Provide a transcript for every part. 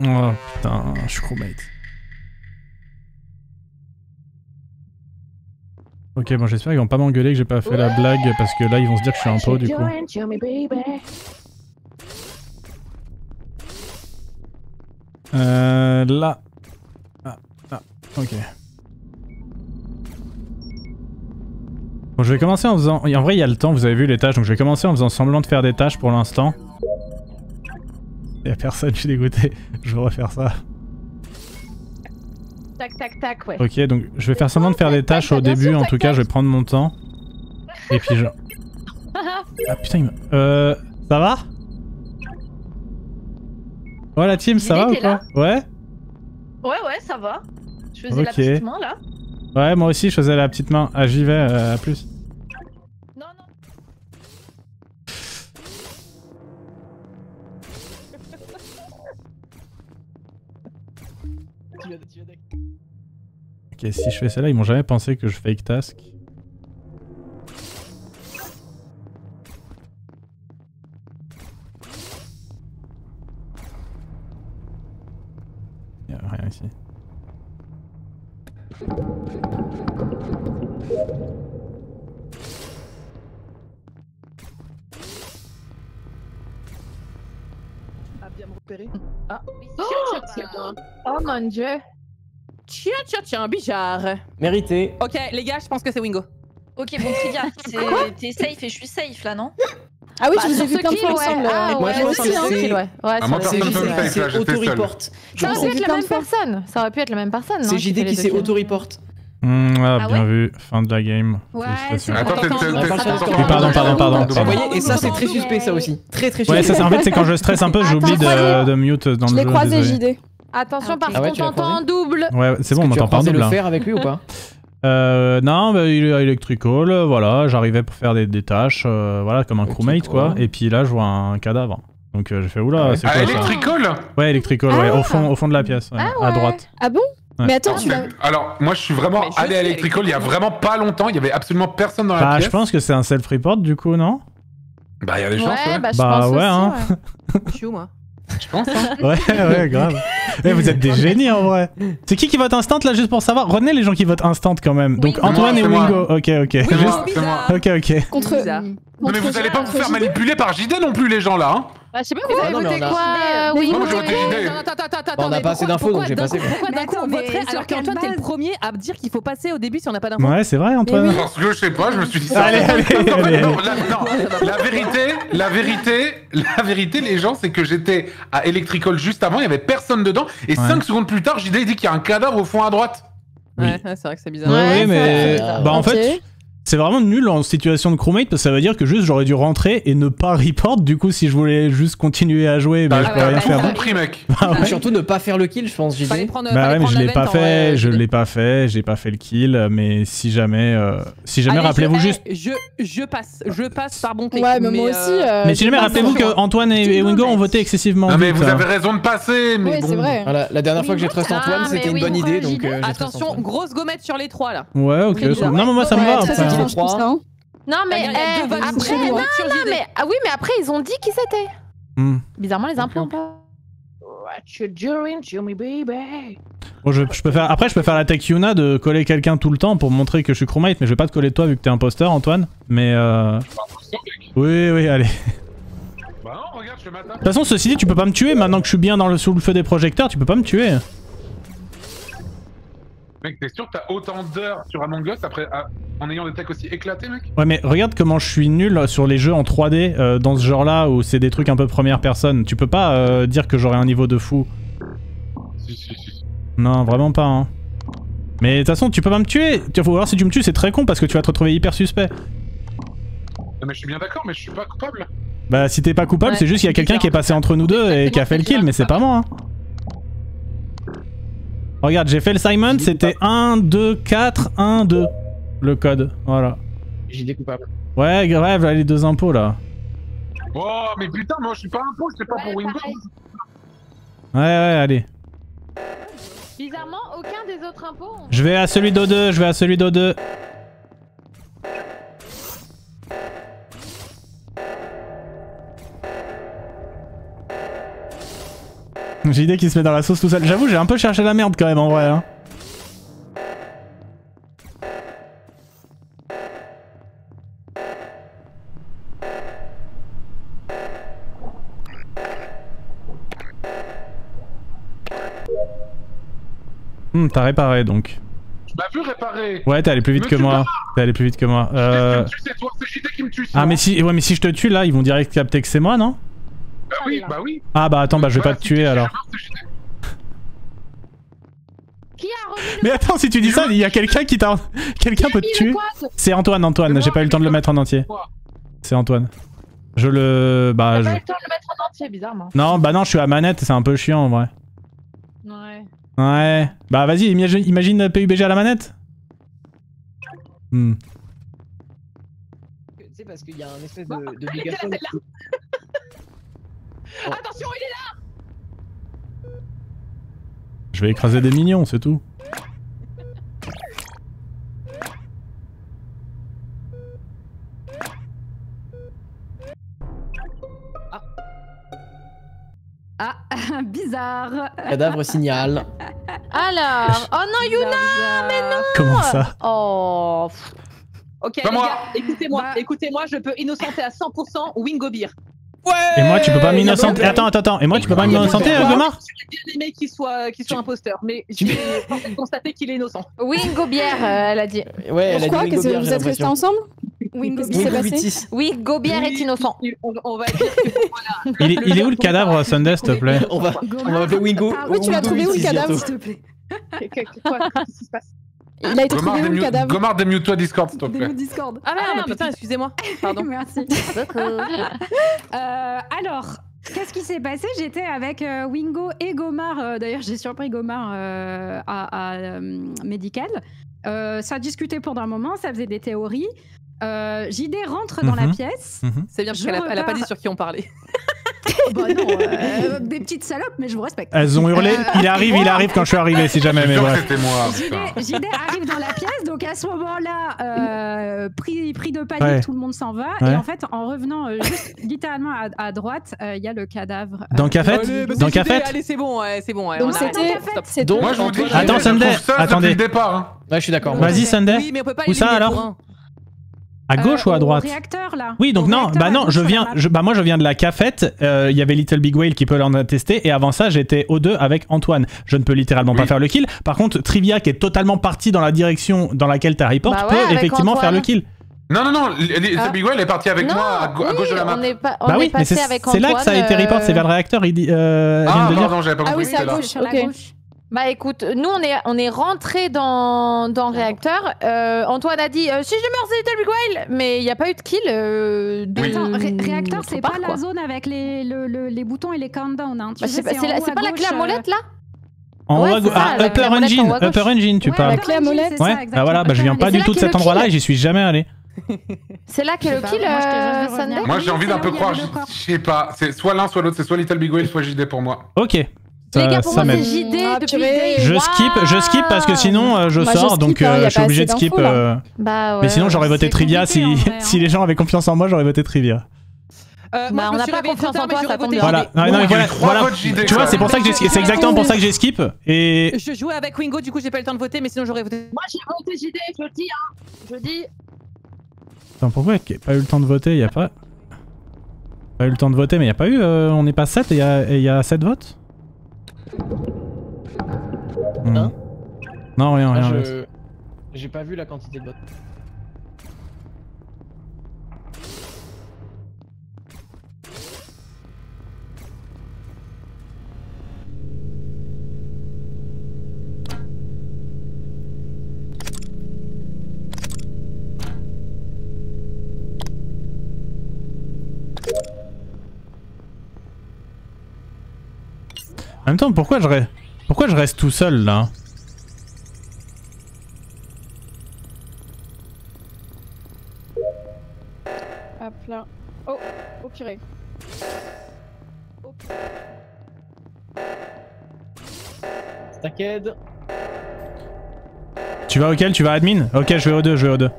Oh putain, je suis crewmate. Ok, bon j'espère qu'ils vont pas m'engueuler que j'ai pas fait la blague parce que là ils vont se dire que je suis un pot du coup. Là. Ah, ok. Bon, je vais commencer en faisant... En vrai, il y a le temps, vous avez vu les tâches, donc je vais commencer en faisant semblant de faire des tâches pour l'instant. Y'a personne, je suis dégoûté. Je vais refaire ça. Tac, tac, tac, ouais. Ok, donc je vais faire semblant de faire des tâches au début, en tout cas, je vais prendre mon temps. Et puis je... Ah putain, il me... Ça va? Ouais, la team, ça va ou quoi? Ouais? Ouais, ça va. Je faisais la petite main, là. Ouais, moi aussi, je faisais la petite main. Ah, j'y vais, à plus. Non. Ok, si je fais celle-là, ils m'ont jamais pensé que je fake task. Y'a rien ici. Bien me repérer. Ah. Oh mon dieu. Tiens, bizarre. Mérité. Ok, les gars, je pense que c'est Wingo. Ok, bon, Trivia, t'es safe et je suis safe là, non? Ah oui, Bah, je vous ai vu sur ce plein de kill, fois ensemble. Ah Moi, ouais, je pense aussi, que hein. c'est- Ouais, moi, sur le personne kill. ne peut me fake là, je fais seul. Ça Ça aurait aurait pu pu être être la même personne. Ça aurait pu être la même personne, non? C'est JD qui s'est auto-report. Ah, bien ouais vu. Fin de la game. Ouais, Félicitations. c'est Attends, Oui, pardon. Vous voyez, et ça c'est très suspect ça aussi. Très suspect. Ouais, ça c'est en fait, c'est quand je stresse un peu, j'oublie de mute dans Je le l'ai jeu. croisé, Désolé. JD. Attention, parce Ah ouais, qu'on tu l'as t'entend en croisé double. Ouais, c'est bon, on Tu as m'entend pas en croisé double le là. fer avec lui ou pas? Non, bah, il est à Electrical, voilà, j'arrivais pour faire des tâches, voilà, comme un crewmate quoi, et puis là je vois un cadavre. Donc j'ai fait oula, c'est Ah, quoi ça? Electrical? Ouais, Electrical, ouais, au fond de la pièce, ouais, à droite. Ah bon? Ouais. Mais attends, tu l'as... Alors, moi je suis vraiment Mais je allé à suis Electrical il y a vraiment pas longtemps, il y avait absolument personne dans la Bah, pièce. je pense que c'est un self-report du coup, non? Bah, il y a des chances, ouais. Bah, je Bah, pense ouais, aussi, hein. ouais. Je suis où, moi? Je pense, hein. Ouais, grave. Eh, vous êtes des génies en vrai. C'est qui vote instant là, juste pour savoir? Retenez les gens qui votent instant quand même. Donc Wingo. Antoine et C'est moi. Wingo, ok. C'est Juste- moi, c'est moi. Ok. Contre... Bizarre. Non, mais vous allez pas vous faire manipuler par JD non plus, les gens là, hein. Bah, je sais pas, vous avez non, mais voté on a- quoi? Mais Oui, moi, j'ai voté JD. Attends, On n'a mais pas assez pourquoi- d'infos, donc j'ai pourquoi passé. d'un coup- Pourquoi d'un coup on mais voterait sur alors quelle qu'Antoine t'es le base? premier à dire qu'il faut passer au début si on n'a pas d'infos? Ouais, c'est vrai Antoine. Mais oui. Parce que je sais pas, je me suis dit ça. Allez. Non, la vérité, les gens, c'est que j'étais à Electrical juste avant, il y avait personne dedans, et 5 secondes plus tard, JD dit qu'il y a un cadavre au fond à droite. Ouais, c'est vrai que c'est bizarre. Ouais, mais c'est vrai. bah en Ok. fait, c'est vraiment nul en situation de crewmate parce que ça veut dire que juste j'aurais dû rentrer et ne pas report. Du coup, si je voulais juste continuer à jouer, bah, je peux rien faire. compris, mec. Et surtout ne pas faire le kill, je pense, Fallait JD. prendre, Bah fallait ouais, mais prendre je la l'ai pas vente en vrai, fait, JD. j'ai pas fait le kill, mais si jamais Allez, rappelez-vous juste. Je passe par bonté. Ouais, mais moi aussi... Mais si jamais rappelez-vous que Antoine et Wingo ont voté excessivement Non, mais vite. vous avez raison de passer, mais Oui, bon. c'est vrai. Voilà, la dernière fois que j'ai trust Antoine, Ah, mais c'était une oui, bonne idée, donc JD. j'ai trust Attention, Antoine. grosse gommette sur les trois là. Ouais, ok. Oui, Non, mais moi ça me va. Très après. étrange tout ça, hein. Non, mais Il y a deux votes après, chez nous, non, hein, sur JD. mais ah oui, mais après ils ont dit qui c'était. Hmm. Bizarrement, les implants pas. Bon, je peux faire. Après, je peux faire la tech Yuna de coller quelqu'un tout le temps pour montrer que je suis crewmate, mais je vais pas te coller toi vu que t'es imposteur, Antoine. Mais oui, allez. Bah non, regarde, je m'attends. De toute façon, ceci dit, tu peux pas me tuer maintenant que je suis bien sous le feu des projecteurs, tu peux pas me tuer. Mec, t'es sûr que t'as autant d'heures sur Among Us après, en ayant des techs aussi éclatés, mec? Ouais, mais regarde comment je suis nul sur les jeux en 3D dans ce genre-là où c'est des trucs un peu première personne. Tu peux pas dire que j'aurai un niveau de fou. Si. Non, vraiment pas, hein. Mais de toute façon, tu peux pas me tuer. Faut voir si tu me tues, c'est très con parce que tu vas te retrouver hyper suspect. Non, mais je suis bien d'accord, mais je suis pas coupable. Bah, si t'es pas coupable, Ouais, c'est juste qu'il y a quelqu'un qui est passé entre nous deux et qui a fait le kill, mais c'est pas moi, hein. Regarde, j'ai fait le Simon, c'était 1, 2, 4, 1, 2. Le code, voilà. JD coupable. Ouais, grave, là, les deux impôts, là. Oh, mais putain, moi je suis pas un pot, c'est pas pour Windows. Ouais, allez. Bizarrement, aucun des autres impôts. Je vais à celui d'O2, J'ai l'idée qu'il se met dans la sauce tout seul. J'avoue, j'ai un peu cherché la merde quand même en vrai. Hein. T'as réparé donc. Tu m'as vu réparer. Ouais, t'es allé plus vite que moi. T'es allé plus vite que moi. C'est toi, c'est JD qui me tue. Ah mais si, ouais, mais si je te tue là, ils vont direct capter que c'est moi, non? Bah oui, bah oui. Ah bah attends, bah je vais pas te tuer alors. Qui a remis le... Mais attends, si tu dis ça, il y a quelqu'un qui t'a... Quelqu'un peut te tuer. C'est Antoine, j'ai pas eu le temps de le mettre en entier. C'est Antoine. Je le... Bah T'as je... pas eu le temps de le mettre en entier, bizarrement. Non, bah non, je suis à manette, c'est un peu chiant en vrai. Ouais. Ouais. Bah vas-y, imagine PUBG à la manette. C'est parce qu'il y a un espèce de Il était mégaphone. là, celle-là. Attention, il est là. Je vais écraser des minions, c'est tout. Ah, bizarre. Cadavre signal. Alors, oh non, Yuna, mais non. Comment ça? Oh. Ok, Pas les moi. gars, écoutez-moi, Bah. écoutez-moi, je peux innocenter à 100% Wingo Beer. Et moi, tu peux pas m'innocenter. Attends. Et moi, tu peux pas m'innocenter, Gomar? J'ai bien aimé qu'il soit imposteur, mais j'ai constaté qu'il est innocent. Wingo bière, elle a dit. Ouais, elle a Pourquoi? dit Qu'est-ce que Wingo vous Beer, êtes j'ai restés l'impression. ensemble? Wingo, qu'est-ce qui s'est Wingo passé? 8-6. Oui, Gobière est innocent. On va dire que voilà. Il est où le cadavre, Sunday, s'il te plaît? On va appeler Wingo. Oui, tu l'as trouvé où le Wingo 8-6 cadavre, bientôt. s'il te plaît? Qu'est-ce qui se passe? Il a été trouvé où le cadavre? Gomard, démute-toi Discord, s'il te plaît. Des Discord. Ah merde, putain, excusez-moi. Pardon. Merci. Alors, qu'est-ce qui s'est passé? J'étais avec Wingo et Gomar. D'ailleurs, j'ai surpris Gomar à Médical. Ça discutait pendant un moment, ça faisait des théories. JD rentre dans la pièce. C'est bien parce qu'elle a pas dit sur qui on parlait. Bah non, des petites salopes, mais je vous respecte. Elles ont hurlé. Il arrive quand je suis arrivé, si jamais, mais Sûr que bref. c'était moi. putain. JD arrive dans la pièce, donc à ce moment-là, pris de panique, Ouais. tout le monde s'en va. Ouais. Et en fait, en revenant juste littéralement à droite, il y a le cadavre. Dans Cafette? Allez, bah, Dans c'est Cafette? JD, allez, c'est bon, ouais, c'est bon. Ouais, Donc on arrête. c'était... Stop. c'est Donc, Moi, je vous dis, Attends, je Sunday, trouve ça attendez. depuis le départ. Hein. Ouais, je suis d'accord. Vas-y, Sunday. Oui, mais on peut pas Où ça, éliminer alors? pour un. À gauche ou à Au droite? réacteur, là. Oui, donc Au non, réacteur, bah à non, gauche sur la map. moi je viens de la cafette, il y avait Little Big Whale qui peut l'en attester, et avant ça j'étais O2 avec Antoine. Je ne peux littéralement pas Oui. faire le kill. Par contre, Trivia qui est totalement parti dans la direction dans laquelle t'as report Bah ouais, peut avec effectivement Antoine. faire le kill. Non, Big Well est parti avec Non, moi à gauche de la map. on est pas, on Bah est oui, mais passé avec c'est là que ça a été report, c'est vers le réacteur, il dit, elle vient Ah, de dire. pardon, j'avais pas Ah compris oui, que c'est à c'était là. gauche, Sur la ok. gauche. Bah écoute, nous on est rentré dans le réacteur. Antoine a dit si je meurs c'est Little Big Whale, mais il n'y a pas eu de kill. Oui. Attends, réacteur, autre c'est part, pas quoi. la zone avec les boutons et les countdowns. Hein. Tu Bah, sais, c'est pas, en haut c'est à pas la gauche, clé à molette là En haut Ouais, à c'est gauche. ça, Ah, la Upper molette en haut à Engine, gauche. Upper Engine, tu Ouais, parles. La clé à molette. c'est Ouais, ça, bah exactement. voilà, bah je viens pas C'est du là tout de qu'il y a cet le endroit-là kill. et j'y suis jamais allé. C'est là qu'est le Bah, kill, moi, je t'ai jamais vu Sunday. revenir. Moi, j'ai envie d'un peu Oui, croire, c'est là où il y a le je sais pas, c'est soit l'un, soit l'autre, c'est soit Little Big Whale, soit JD pour moi. Ok. Les gars, pour ça moi c'est m'aide. JD Ah, depuis purée. day Je one. skip parce que sinon je Moi, je sors, skip, donc hein, y a je suis pas obligé assez de skip. d'infos, là. Bah ouais. Mais sinon j'aurais voté c'est Trivia si, compliqué, en vrai, si hein. les gens avaient confiance en moi, j'aurais voté Trivia. Moi, Bah, je on me n'a suis pas réveillé confiance trop tard, en toi, mais ça j'aurais voté Voilà, JD. non, il y a eu voilà, 3 voilà. votes JD, Tu vois, quoi. c'est pour ça que j'ai, c'est exactement pour ça que j'ai skip. Et Je jouais avec Wingo, du coup j'ai pas eu le temps de voter, mais sinon j'aurais voté. Moi, j'ai voté JD, je le dis, hein. Je dis. attends, pourquoi il n'y a pas eu le temps de voter? Il y a pas eu le temps de voter, mais il y a pas eu. On n'est pas 7 et il y a 7 votes. Hein? Non, rien, Ah, rien. j'ai pas vu la quantité de votes. En même temps, pourquoi je reste tout seul là? Hop là. Oh, oh purée. T'inquiète. Tu vas auquel? Tu vas admin? Ok, je vais au 2, je vais au 2.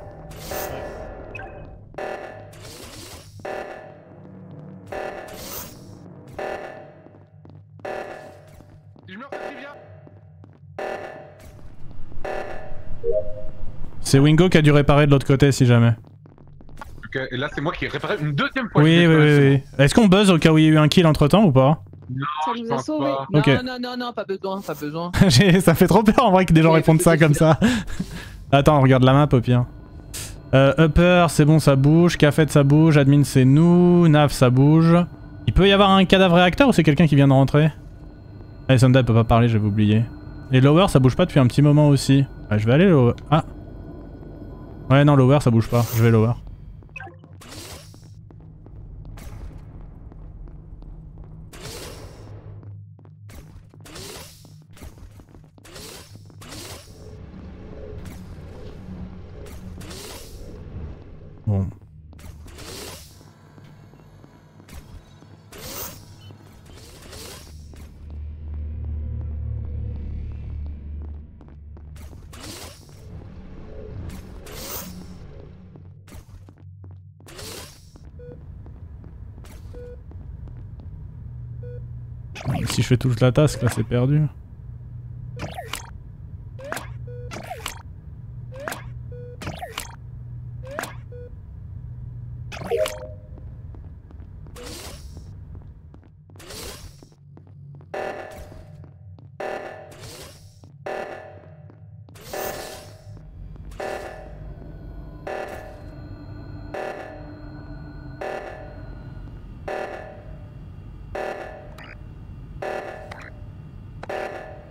Je meurs, c'est Trivia. C'est Wingo qui a dû réparer de l'autre côté si jamais. Ok, et là c'est moi qui ai réparé une deuxième fois. Oui, oui. Est-ce qu'on buzz au cas où il y a eu un kill entre temps ou pas? Non, Ça je nous a pense sauvés. pas. Ok. Non, pas besoin, pas besoin. Ça fait trop peur en vrai que des gens répondent ça comme ça. Attends, on regarde la map au pire. Upper, c'est bon, ça bouge. Cafet, ça bouge. Admin, c'est nous. Nav, ça bouge. Il peut y avoir un cadavre réacteur ou c'est quelqu'un qui vient de rentrer? Allez, Sunday peut pas parler, j'avais oublié. Et lower, ça bouge pas depuis un petit moment aussi. Ouais, je vais aller lower. Ah. Ouais, non, lower, ça bouge pas. Je vais lower. Bon. Si je fais toute la task, là c'est perdu.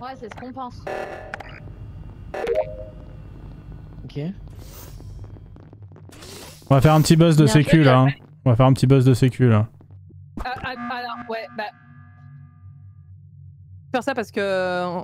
Ouais, c'est ce qu'on pense. Ok. On va faire un petit buzz de sécu là. Hein. On va faire un petit buzz de sécu là. Alors, ouais, bah. Faire ça parce que.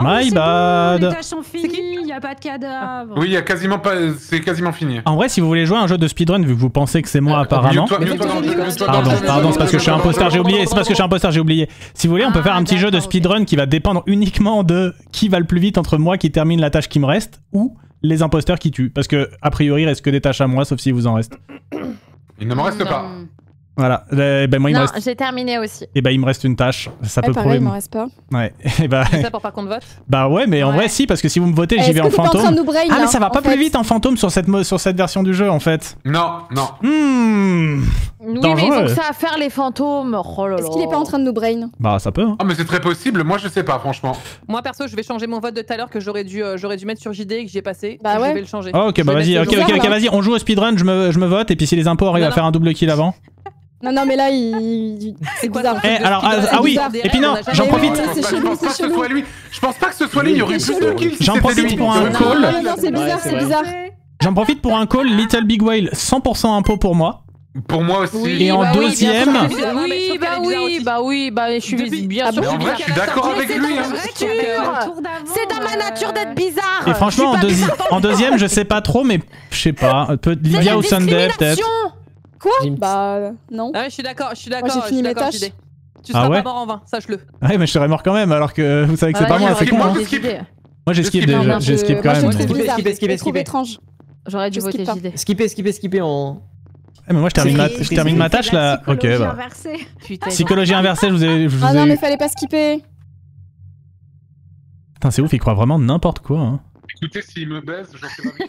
My bad. Les tâches sont finies, il n'y a pas de cadavre. Oui, il y a quasiment pas. C'est quasiment fini. En vrai, si vous voulez jouer à un jeu de speedrun, vu que vous pensez que c'est moi apparemment. Mute-toi, mute-toi dans le jeu, mute-toi dans le jeu. Pardon, c'est parce que je suis imposteur, j'ai oublié. C'est parce que je suis imposteur, j'ai oublié. Si vous voulez, on peut faire un petit jeu de speedrun qui va dépendre uniquement de qui va le plus vite entre moi qui termine la tâche qui me reste ou les imposteurs qui tuent. Parce que, a priori, il reste que des tâches à moi, sauf si vous en reste. Il ne me reste pas. Voilà. Ben moi, il me Non, reste. j'ai terminé aussi. Et bah, il me reste une tâche. Ça peut pareil, il prouver. m'en reste pas. Ouais. Et bah. C'est ça pour pas qu'on te vote. Bah ouais, mais en Ouais. vrai, si, parce que si vous me votez, j'y Est-ce vais que en t'es pas en train de fantôme. nous brain Ah, mais là, ça va en pas fait plus vite en fantôme sur cette version du jeu, en fait. Non, non. Hmm. Oui, mais Dangereux. ils ont que ça à faire les fantômes. Oh là là. Est-ce qu'il est pas en train de nous brain? Bah, ça peut. Hein. Ah, mais c'est très possible. Moi, je sais pas, franchement. Moi perso, je vais changer mon vote de tout à l'heure que j'aurais dû mettre sur JD et que j'y ai passé. Bah Je ouais. vais le changer. Oh, ok, Je bah vais vas-y, mettre ok, le ok, jour. ok, vas-y, on joue au speedrun, je me vote, et puis si les impôts arrivent Non, à faire un double kill avant. Non, non, mais là, c'est quoi bizarre. ça Eh, alors, speedrun, ah oui, bizarre, et puis non, on a jamais j'en vu. profite. Ouais, c'est Je chelou, pense pas que c'est ce soit lui. Je pense pas que ce soit lui. Il y aurait eu plus de kills si J'en c'était profite lui. pour un Non, call. non, non, c'est bizarre, Ouais, c'est c'est bizarre. J'en profite pour un call Little Big Whale, 100% impôt pour moi. Pour moi aussi. Oui, Et en bah oui, bien deuxième- sûr, Oui, mais je trouve qu'elle est bizarre aussi. je suis Depuis- bien Ah sûr. bon Mais en vrai, je suis d'accord avec lui. Hein. C'est dans ma nature d'être bizarre. Et franchement, en deuxième, je sais pas trop, mais je sais pas. Lydia ou Sunday, peut-être. Quoi? J'ai une petite- Bah, non. Ah ouais, je suis d'accord, je suis Moi, d'accord. j'ai fini mes d'accord, tâches. JD. Tu Ah seras ouais pas mort en vain, sache-le. Ouais, mais je serais mort quand même, alors que vous savez que c'est Ah, pas moi, j'aurais c'est dû con. moi, voter je skip. JD. Moi, j'ai skip skip. déjà, Non, j'ai skip moi, quand je même. le trouve Skipper, bizarre. skipper, Je le trouve skipper. étrange. J'aurais dû Je voter skip pas. JD. Skipper, on... Eh, mais moi, je termine ma tâche là. Ok, bah. Putain. Psychologie inversée, je vous Ah non, ai mais eu. fallait pas skipper. Putain, c'est ouf, il croit vraiment n'importe quoi. Hein. Écoutez, s'il me baise, je sais pas.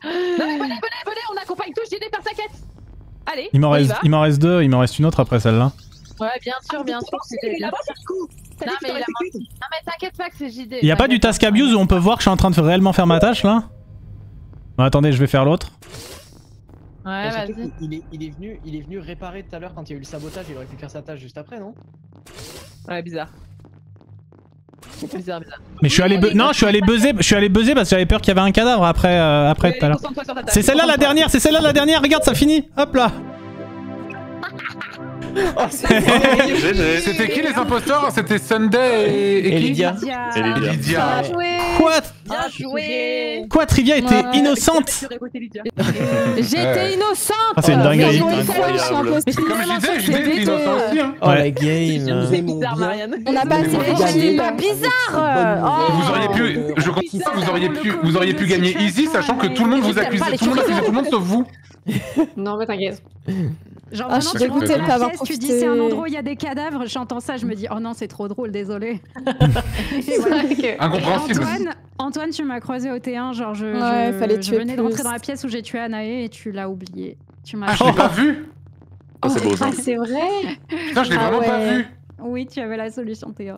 Non, mais venez, on accompagne tous, JD, par ta quête. Allez, Il m'en on y reste, va. il m'en reste deux, il m'en reste une autre après celle-là. Ouais, bien sûr, bien sûr. c'était Il a bien. pas fait le coup. T'as Non, dit mais que il a t'aurais fait Non, mais t'inquiète pas que c'est JD. Il y a pas du task abuse où on peut voir que je suis en train de réellement faire ma tâche là? Bon, attendez, je vais faire l'autre. Ouais, Et surtout, vas-y. il est venu réparer tout à l'heure quand il y a eu le sabotage, il aurait pu faire sa tâche juste après, non? Ouais, bizarre. Bizarre. Mais je suis allé non, je suis allé buzzer parce que j'avais peur qu'il y avait un cadavre après Allez, tout à l'heure. concentre-toi sur ta tâche. C'est celle-là la dernière, regarde ça finit. Hop là. C'était qui les imposteurs? C'était Sunday et qui? Lydia. Et Lydia. Bien joué. Quoi? Bien joué. Quoi, Trivia était Ouais. innocente? J'aurais voté Lydia. J'étais innocente. Ah, c'est une Bien dinguerie. joué, je suis imposteur. Comme je disais était innocent aussi. Hein. Oh Ouais. la game. Bizarre, Marianne. On n'a pas assez Mais de moi, kills. Pas bizarre. Oh. Vous auriez pu, je comprends pas, vous auriez pu gagner easy, sachant que tout le monde vous accusait, tout le monde accusait tout le monde sauf vous. Non, mais t'inquiète. Genre Ah, vraiment, je tu suis rentres dégoûtée dans de pas la avoir pièce, tu dis profité. c'est un endroit où il y a des cadavres, j'entends ça, je me dis oh non c'est trop drôle, désolé. Et voilà. Incompréhensible. Antoine, tu m'as croisé au T1, genre Ouais, fallait je tuer venais de plus. rentrer dans la pièce où j'ai tué Anaë et tu l'as oublié. Tu m'as. Ah, je l'ai pas vu. Ah, c'est beau ça. Ah, c'est vrai. Putain, je l'ai Ah vraiment pas ouais. vu. Oui, tu avais la solution T1.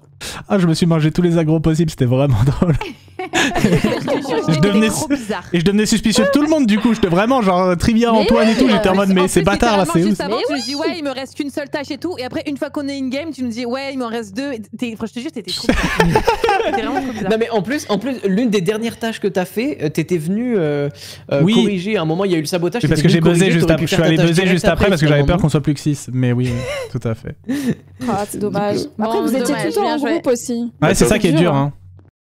Ah, je me suis mangé tous les agros possibles, c'était vraiment drôle. Je devenais... trop bizarre. Et je devenais suspicieux de tout le monde du coup, j'étais vraiment genre Trivia, Mais Antoine et tout, j'étais en mode mais En ces plus, bâtards là, littéralement, c'est où juste avant, Mais tu nous dis ouais, il me reste qu'une seule tâche et tout. Et après, une fois qu'on est in-game, tu nous dis ouais, il m'en reste 2. Je te jure, t'étais trop bizarre. T'étais vraiment trop bizarre. Non mais en plus, l'une des dernières tâches que t'as fait, t'étais venu Oui. corriger. À un moment, il y a eu le sabotage. C'est parce t'étais que j'ai venu buzzé corriger, juste t'aurais après, pu je suis faire allé ta tâche buzzer direct juste après parce que j'avais peur finalement. qu'on soit plus que 6. Mais oui, tout à fait. Ah, c'est dommage. Bon, Après, vous étiez dommage, tout le temps bien en joué. groupe aussi. Ouais, c'est ça qui est dur, dur hein. hein.